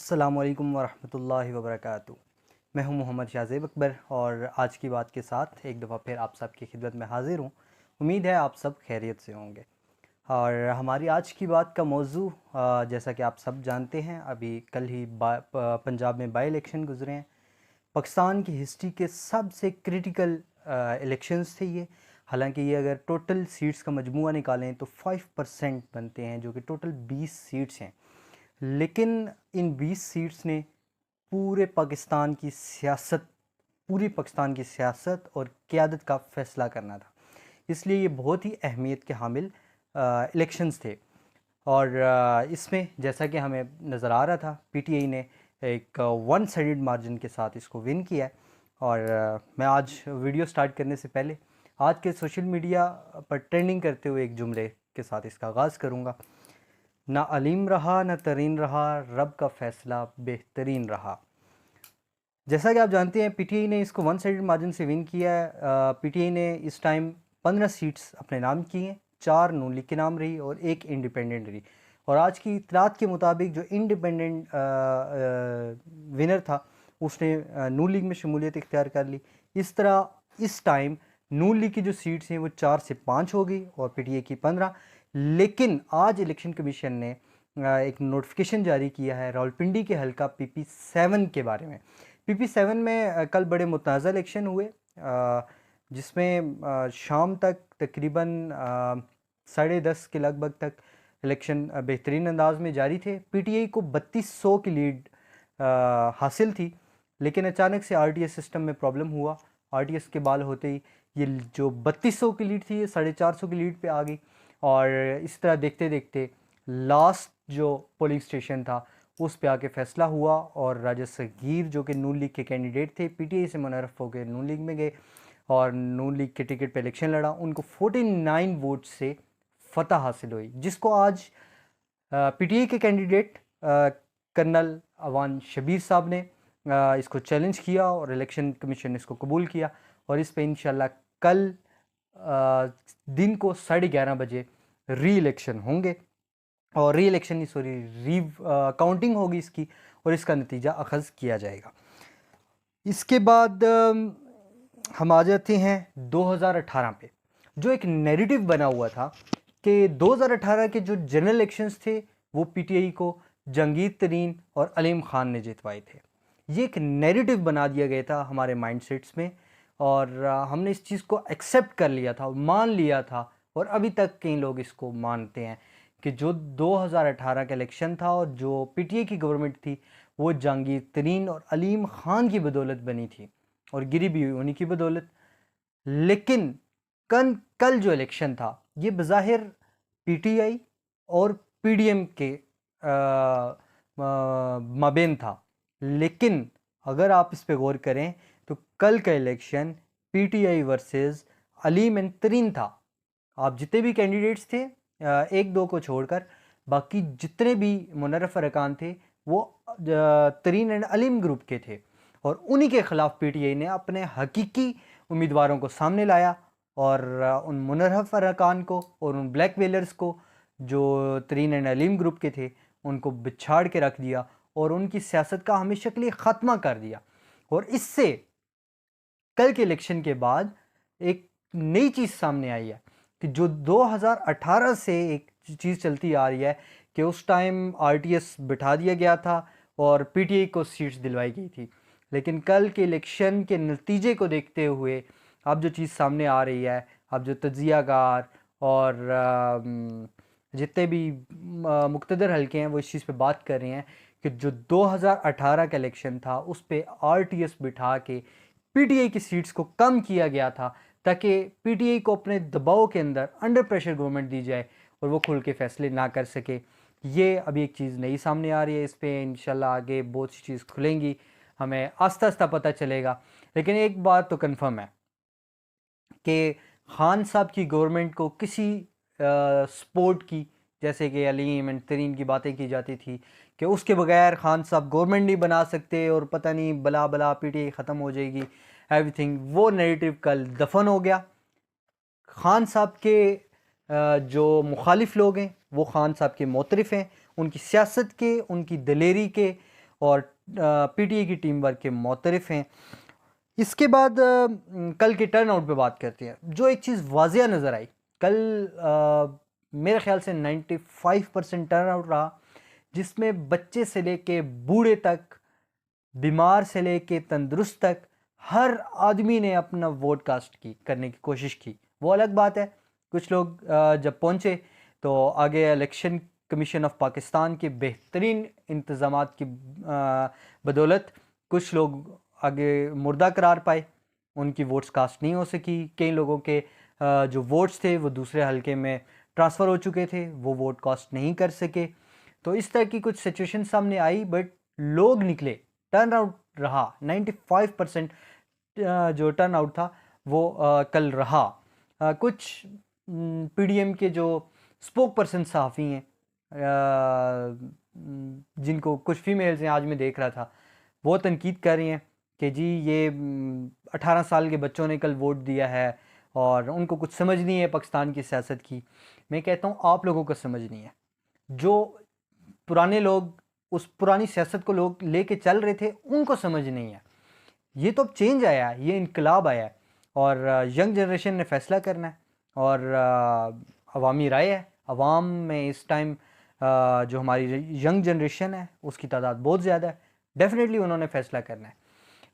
अस्सलामुअलैकुम वरहमतुल्लाहि वबरकातुहू। मैं हूं मोहम्मद शाहज़ेब अकबर और आज की बात के साथ एक दफ़ा फिर आप सब की खिदमत में हाज़िर हूं। उम्मीद है आप सब खैरियत से होंगे। और हमारी आज की बात का मौजू जैसा कि आप सब जानते हैं, अभी कल ही पंजाब में बाई इलेक्शन गुजरे हैं। पाकिस्तान की हिस्ट्री के सबसे क्रिटिकल इलेक्शंस थे ये। हालांकि ये अगर टोटल सीट्स का मजमूआ निकालें तो 5% बनते हैं, जो कि टोटल 20 सीट्स हैं। लेकिन इन 20 सीट्स ने पूरे पाकिस्तान की सियासत पूरी पाकिस्तान की सियासत और क़यादत का फ़ैसला करना था। इसलिए ये बहुत ही अहमियत के हामिल इलेक्शंस थे। और इसमें जैसा कि हमें नज़र आ रहा था, पीटीआई ने एक वन साइडेड मार्जिन के साथ इसको विन किया है। और मैं आज वीडियो स्टार्ट करने से पहले आज के सोशल मीडिया पर ट्रेंडिंग करते हुए एक जुमले के साथ इसका आगाज़ करूँगा। ना अलीम रहा ना तरीन रहा, रब का फ़ैसला बेहतरीन रहा। जैसा कि आप जानते हैं, पीटीआई ने इसको वन साइडेड मार्जिन से विन किया है। पीटीआई ने इस टाइम 15 सीट्स अपने नाम की हैं, 4 नून लीग के नाम रही और 1 इंडिपेंडेंट रही। और आज की इतलात के मुताबिक जो इंडिपेंडेंट विनर था उसने नून लीग में शमूलियत इख्तियार कर ली। इस तरह इस टाइम नून लीग की जो सीट्स हैं वो 4 से 5 हो गई और पीटीआई की 15। लेकिन आज इलेक्शन कमीशन ने एक नोटिफिकेशन जारी किया है रावलपिंडी के हल्का PP7 के बारे में। PP7 में कल बड़े मुतनाज़ा इलेक्शन हुए, जिसमें शाम तक तकरीबन 10:30 के लगभग तक इलेक्शन बेहतरीन अंदाज में जारी थे। पीटीआई को 3200 की लीड हासिल थी, लेकिन अचानक से आरटीएस सिस्टम में प्रॉब्लम हुआ। आरटीएस के बाल होते ही ये जो 3200 की लीड थी ये 450 की लीड पे आ गई। और इस तरह देखते देखते लास्ट जो पोलिंग स्टेशन था उस पे आके फ़ैसला हुआ और राजा सगीर जो कि नून लीग के कैंडिडेट थे, पीटीआई से मुनर्रफ होकर नून लीग में गए और नून लीग के टिकट पे इलेक्शन लड़ा। उनको 49 वोट से फतह हासिल हुई, जिसको आज पीटीआई के कैंडिडेट कर्नल अवान शबीर साहब ने इसको चैलेंज किया और इलेक्शन कमीशन ने इसको कबूल किया। और इस पे इंशाल्लाह कल दिन को 11:30 बजे री इलेक्शन होंगे और री इलेक्शन नहीं सॉरी री काउंटिंग होगी इसकी और इसका नतीजा अखज़ किया जाएगा। इसके बाद हम आ जाते हैं 2018 पे, जो एक नैरेटिव बना हुआ था कि 2018 के जो जनरल इलेक्शंस थे वो पीटीआई को जहांगीर तरीन और अलीम खान ने जितवाए थे। ये एक नैरेटिव बना दिया गया था हमारे माइंडसेट्स में और हमने इस चीज़ को एक्सेप्ट कर लिया था, मान लिया था और अभी तक कई लोग इसको मानते हैं कि जो 2018 का इलेक्शन था और जो पीटीआई की गवर्नमेंट थी वो जहांगीर तरीन और अलीम खान की बदौलत बनी थी और गिरी भी हुई उन्हीं की बदौलत। लेकिन कल जो इलेक्शन था ये बज़ाहिर पीटीआई और पीडीएम के माबेन था, लेकिन अगर आप इस पे गौर करें तो कल का election PTI versus Aleem and तरीन था। आप जितने भी कैंडिडेट्स थे, एक दो को छोड़कर बाकी जितने भी मुनर्रफ अरकान थे वो तरीन एंड अलीम ग्रुप के थे और उन्हीं के ख़िलाफ़ पीटीआई ने अपने हकीकी उम्मीदवारों को सामने लाया और उन मुनर्रफ अरकान को और उन ब्लैक वेलर्स को जो तरीन एंड अलीम ग्रुप के थे उनको बिछाड़ के रख दिया और उनकी सियासत का हमेशा के लिए ख़त्मा कर दिया। और इससे कल के इलेक्शन के बाद एक नई चीज़ सामने आई है कि जो 2018 से एक चीज़ चलती आ रही है कि उस टाइम आरटीएस बिठा दिया गया था और पीटीआई को सीट्स दिलवाई गई थी। लेकिन कल के इलेक्शन के नतीजे को देखते हुए अब जो चीज़ सामने आ रही है, अब जो तज्ज़ियाकार और जितने भी मुक़्तदर हल्के हैं वो इस चीज़ पे बात कर रहे हैं कि जो 2018 का इलेक्शन था उस पे आरटीएस बिठा के पीटीआई की सीट्स को कम किया गया था ताकि पीटीआई को अपने दबाव के अंदर अंडर प्रेशर गवर्नमेंट दी जाए और वो खुल के फैसले ना कर सके। ये अभी एक चीज़ नई सामने आ रही है, इस पे इंशाल्लाह आगे बहुत सी चीज़ खुलेंगी, हमें आस्ता आस्ता पता चलेगा। लेकिन एक बात तो कंफर्म है कि खान साहब की गवर्नमेंट को किसी सपोर्ट की, जैसे कि अलीम एंड तरीन की बातें की जाती थी कि उसके बगैर खान साहब गवर्नमेंट नहीं बना सकते और पता नहीं बला बला पीटीआई ख़त्म हो जाएगी एवरीथिंग, वो नैरेटिव कल दफन हो गया। खान साहब के जो मुखालिफ लोग हैं वो खान साहब के मोतरफ हैं, उनकी सियासत के, उनकी दलेरी के, और पीटीआई की टीम वर्क के मोतरफ़ हैं। इसके बाद कल के टर्न आउट पे बात करते हैं। जो एक चीज़ वाज़िया नज़र आई कल, मेरे ख़्याल से 95% टर्न आउट रहा, जिसमें बच्चे से लेके बूढ़े तक, बीमार से लेके तंदुरुस्त तक, हर आदमी ने अपना वोट कास्ट करने की कोशिश की। वो अलग बात है, कुछ लोग जब पहुँचे तो आगे इलेक्शन कमीशन ऑफ पाकिस्तान के बेहतरीन इंतज़ामात की बदौलत कुछ लोग आगे मुर्दा करार पाए, उनकी वोट्स कास्ट नहीं हो सकी। कई लोगों के जो वोट्स थे वो दूसरे हलके में ट्रांसफ़र हो चुके थे, वो वोट कास्ट नहीं कर सके। तो इस तरह की कुछ सिचुएशन सामने आई, बट लोग निकले, टर्न आउट रहा। 95% जो टर्न आउट था वो कल रहा। कुछ पीडीएम के जो स्पोक पर्सन सहाफ़ी हैं, जिनको कुछ फीमेल्स हैं, आज मैं देख रहा था, वो तनकीद कर रही हैं कि जी ये 18 साल के बच्चों ने कल वोट दिया है और उनको कुछ समझ नहीं है पाकिस्तान की सियासत की। मैं कहता हूँ आप लोगों को समझ नहीं है। जो पुराने लोग उस पुरानी सियासत को लोग लेके चल रहे थे, उनको समझ नहीं है। ये तो अब चेंज आया है, ये इनकलाब आया है और यंग जनरेशन ने फ़ैसला करना है और अवामी राय है। अवाम में इस टाइम जो हमारी यंग जनरेशन है उसकी तादाद बहुत ज़्यादा है। डेफिनेटली उन्होंने फ़ैसला करना है।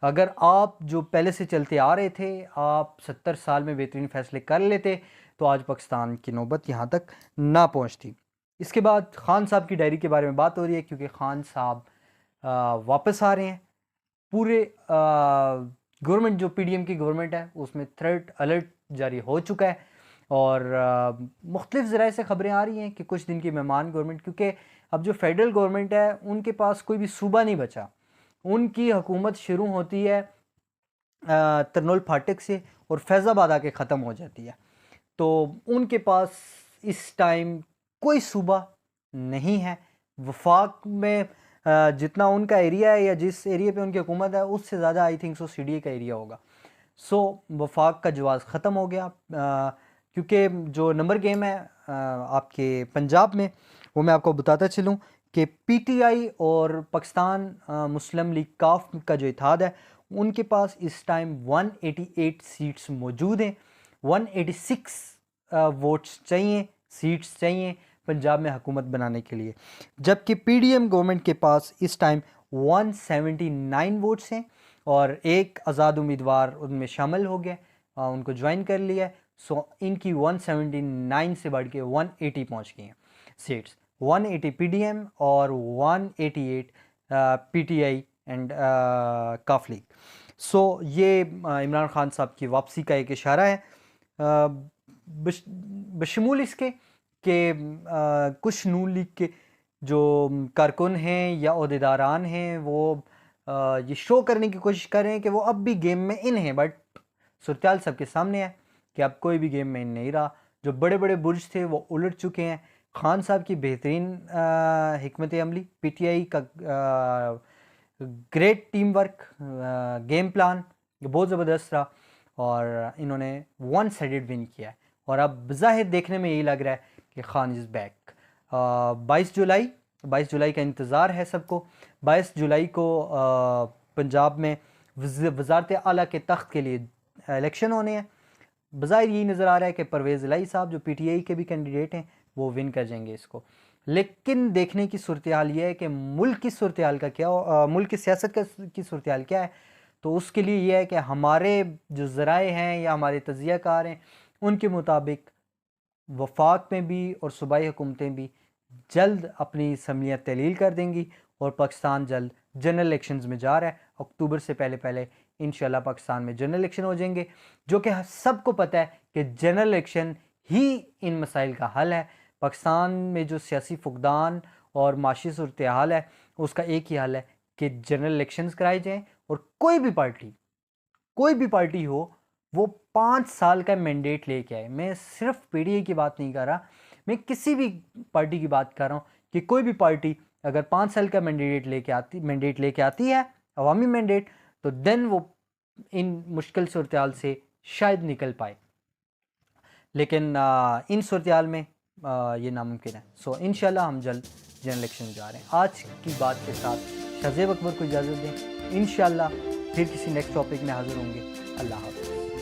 अगर आप जो पहले से चलते आ रहे थे, आप 70 साल में बेहतरीन फ़ैसले कर लेते तो आज पाकिस्तान की नौबत यहाँ तक ना पहुँचती। इसके बाद ख़ान साहब की डायरी के बारे में बात हो रही है, क्योंकि ख़ान साहब वापस आ रहे हैं। पूरे गवर्नमेंट जो पीडीएम की गवर्नमेंट है उसमें थ्रेट अलर्ट जारी हो चुका है और मुख्तलिफ ज़राए से ख़बरें आ रही हैं कि कुछ दिन की मेहमान गवर्नमेंट, क्योंकि अब जो फेडरल गवर्नमेंट है उनके पास कोई भी सूबा नहीं बचा। उनकी हुकूमत शुरू होती है तरनोल फाटक से और फैज़ाबाद आके ख़त्म हो जाती है। तो उनके पास इस टाइम कोई सूबा नहीं है। वफाक में जितना उनका एरिया है या जिस एरिया पे उनकी हुकूमत है उससे ज़्यादा आई थिंक सीडीए का एरिया होगा। सो वफाक का जवाज़ ख़त्म हो गया, क्योंकि जो नंबर गेम है आपके पंजाब में, वो मैं आपको बताता चलूँ कि पीटीआई और पाकिस्तान मुस्लिम लीग काफ का जो इत्तेहाद है उनके पास इस टाइम 188 सीट्स मौजूद हैं। 186 वोट्स चाहिए, सीट्स चाहिए पंजाब में हुकूमत बनाने के लिए, जबकि पीडीएम गवर्नमेंट के पास इस टाइम 179 वोट्स हैं और एक आज़ाद उम्मीदवार उनमें शामिल हो गया, उनको ज्वाइन कर लिया। सो इनकी 179 से बढ़ के 180 पहुँच गई हैं सीट्स। 180 पीडीएम और 188 पीटीआई एंड काफ लीग। सो ये इमरान खान साहब की वापसी का एक इशारा है। बशमूल इसके कि कुछ नून लीग के जो कारकुन हैं या ओहदेदारान हैं वो ये शो करने की कोशिश कर रहे हैं कि वो अब भी गेम में इन हैं, बट सूरत सबके सामने है कि अब कोई भी गेम में इन नहीं रहा। जो बड़े बड़े बुर्ज थे वो उलट चुके हैं। खान साहब की बेहतरीन हिकमत अमली, पीटीआई का great team work, game plan बहुत ज़बरदस्त रहा और इन्होंने वन साइडेड विन किया है और अब ज़ाहिर देखने में यही लग रहा है कि खान इज़ बैक। 22 जुलाई का इंतज़ार है सबको। 22 जुलाई को पंजाब में वज़ारत आला के तख्त के लिए इलेक्शन होने हैं। बज़ाहिर यही नज़र आ रहा है कि परवेज़ इलाही साहब जो पीटीआई के भी कैंडिडेट हैं वो विन कर जाएंगे इसको। लेकिन देखने की सूरत हाल ये है कि मुल्क की सूरत हाल का क्या, मुल्क की सियासत की सूरत हाल क्या है। तो उसके लिए ये है कि हमारे जो ज़राए हैं या हमारे तज़ियाकार हैं उनके मुताबिक वफाक में भी और सूबाई हुकूमतें भी जल्द अपनी असम्बलियाँ तहलील कर देंगी और पाकिस्तान जल्द जनरल इलेक्शंस में जा रहा है। अक्टूबर से पहले पहले इंशाल्लाह पाकिस्तान में जनरल इलेक्शन हो जाएंगे, जो कि सबको पता है कि जनरल इलेक्शन ही इन मसाइल का हल है। पाकिस्तान में जो सियासी फुकदान और माशी सूरत हाल है उसका एक ही हल है कि जनरल इलेक्शंस कराए जाएँ और कोई भी पार्टी हो वो 5 साल का मैंडेट लेके आए। मैं सिर्फ पीडीआई की बात नहीं कर रहा, मैं किसी भी पार्टी की बात कर रहा हूँ कि कोई भी पार्टी अगर 5 साल का मैंडेट लेके आती है, अवामी मैंडेट, तो देन वो इन मुश्किल सूरत हाल से शायद निकल पाए। लेकिन इन सूरत हाल में ये नामुमकिन है। सो इंशाल्लाह हम जल्द जनरल इलेक्शन जा रहे हैं। आज की बात के साथ शज़ेब अकबर को इजाज़त दें। इंशाअल्लाह फिर किसी नेक्स्ट टॉपिक में हाज़िर होंगे। अल्लाह हाफ़िज़।